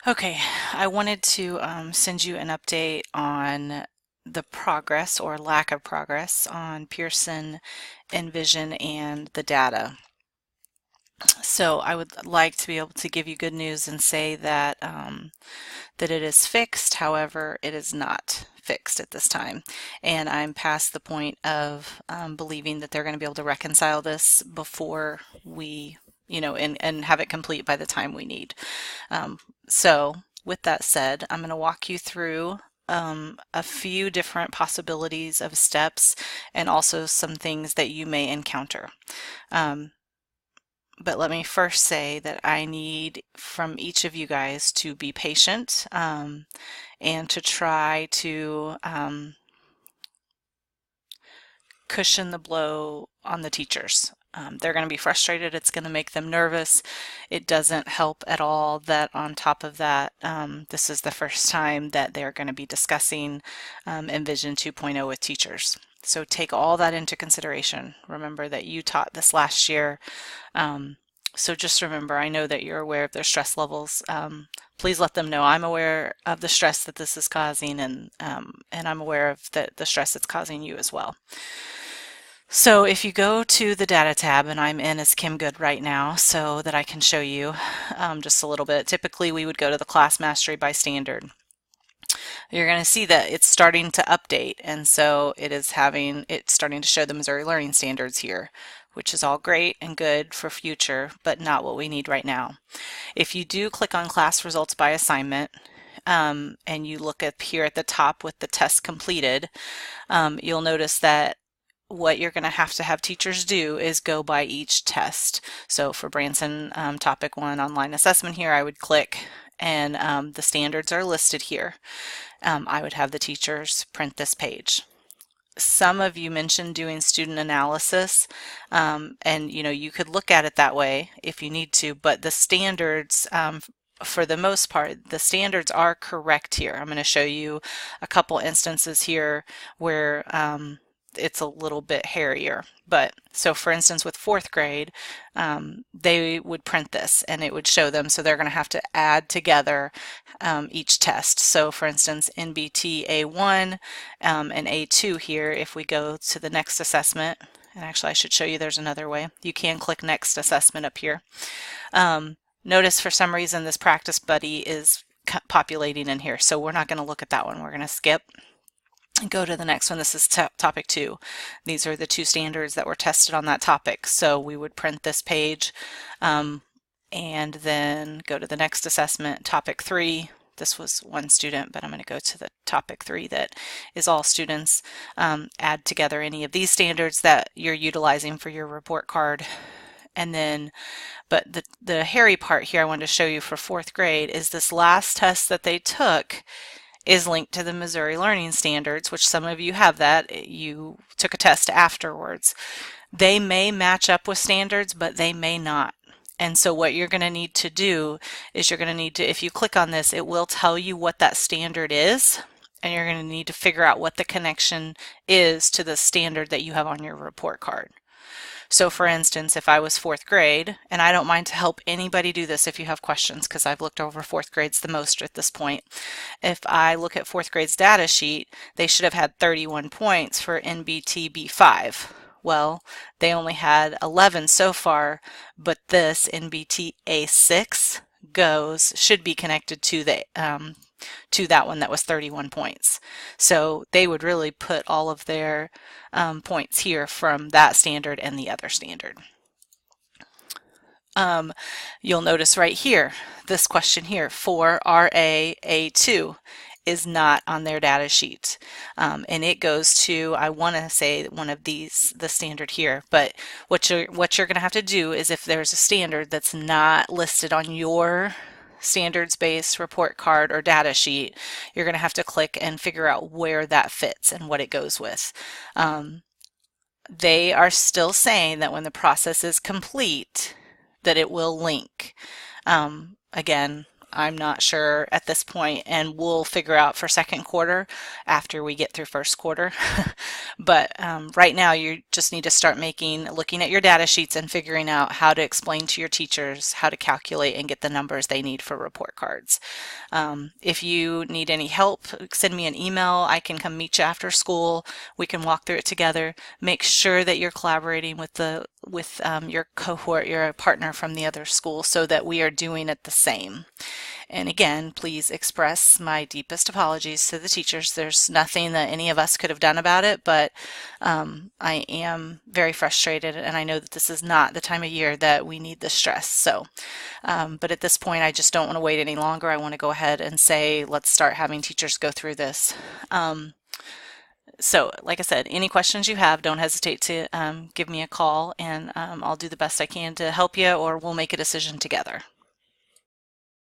Okay, I wanted to send you an update on the progress or lack of progress on Pearson, Envision, and the data. So I would like to be able to give you good news and say that that it is fixed. However, it is not fixed at this time, and I'm past the point of believing that they're going to be able to reconcile this before we, and have it complete by the time we need. So with that said, I'm going to walk you through a few different possibilities of steps and also some things that you may encounter. Um, but let me first say that I need from each of you guys to be patient and to try to cushion the blow on the teachers. They're going to be frustrated. It's going to make them nervous. It doesn't help at all that on top of that, this is the first time that they're going to be discussing Envision 2.0 with teachers. So take all that into consideration. Remember that you taught this last year. So just remember, I know that you're aware of their stress levels. Please let them know I'm aware of the stress that this is causing, and I'm aware of the stress it's causing you as well. So if you go to the data tab, and I'm in as Kim Good right now so that I can show you just a little bit. Typically we would go to the class mastery by standard. You're going to see that it's starting to update, and so it's starting to show the Missouri Learning Standards here, which is all great and good for future, but not what we need right now. If you do click on class results by assignment, and you look up here at the top with the test completed, you'll notice that what you're going to have teachers do is go by each test. So for Branson topic 1 online assessment here, I would click, and the standards are listed here. I would have the teachers print this page. Some of you mentioned doing student analysis, and you could look at it that way if you need to, but the standards, for the most part, the standards are correct here. I'm going to show you a couple instances here where it's a little bit hairier. But so for instance, with 4th grade, they would print this and it would show them. So they're going to have to add together each test. So for instance, NBT A1 and A2 here, if we go to the next assessment, and actually I should show you there's another way. You can click next assessment up here. Notice for some reason this practice buddy is populating in here. So we're not going to look at that one. We're going to skip and go to the next one. This is topic 2. These are the 2 standards that were tested on that topic. So we would print this page and then go to the next assessment, topic 3. This was 1 student, but I'm going to go to the topic 3 that is all students. Add together any of these standards that you're utilizing for your report card. And then, but the hairy part here I wanted to show you for 4th grade is this last test that they took is linked to the Missouri Learning Standards, which some of you have that. You took a test afterwards. They may match up with standards, but they may not. And so what you're going to need to do is you're going to need to, if you click on this, it will tell you what that standard is, and you're going to need to figure out what the connection is to the standard that you have on your report card. So for instance, if I was 4th grade, and I don't mind to help anybody do this if you have questions, because I've looked over 4th grades the most at this point. If I look at 4th grade's data sheet, they should have had 31 points for NBT B5. Well, they only had 11 so far, but this NBT A6 should be connected to that one that was 31 points. So they would really put all of their points here from that standard and the other standard. You'll notice right here, this question here, for RA-A2 is not on their data sheet. And it goes to, I want to say one of these, the standard here, but what you're going to have to do is if there's a standard that's not listed on your standards-based report card or data sheet, you're going to have to click and figure out where that fits and what it goes with. They are still saying that when the process is complete, that it will link. Again, I'm not sure at this point, and we'll figure out for second quarter after we get through first quarter. But right now, you just need to start looking at your data sheets and figuring out how to explain to your teachers how to calculate and get the numbers they need for report cards. If you need any help, send me an email. I can come meet you after school. We can walk through it together. Make sure that you're collaborating with your cohort, your partner from the other school, so that we are doing it the same. And again, please express my deepest apologies to the teachers. There's nothing that any of us could have done about it, but I am very frustrated, and I know that this is not the time of year that we need the stress. So, but at this point, I just don't want to wait any longer. I want to go ahead and say, let's start having teachers go through this. So, like I said, any questions you have, don't hesitate to give me a call, and I'll do the best I can to help you, or we'll make a decision together.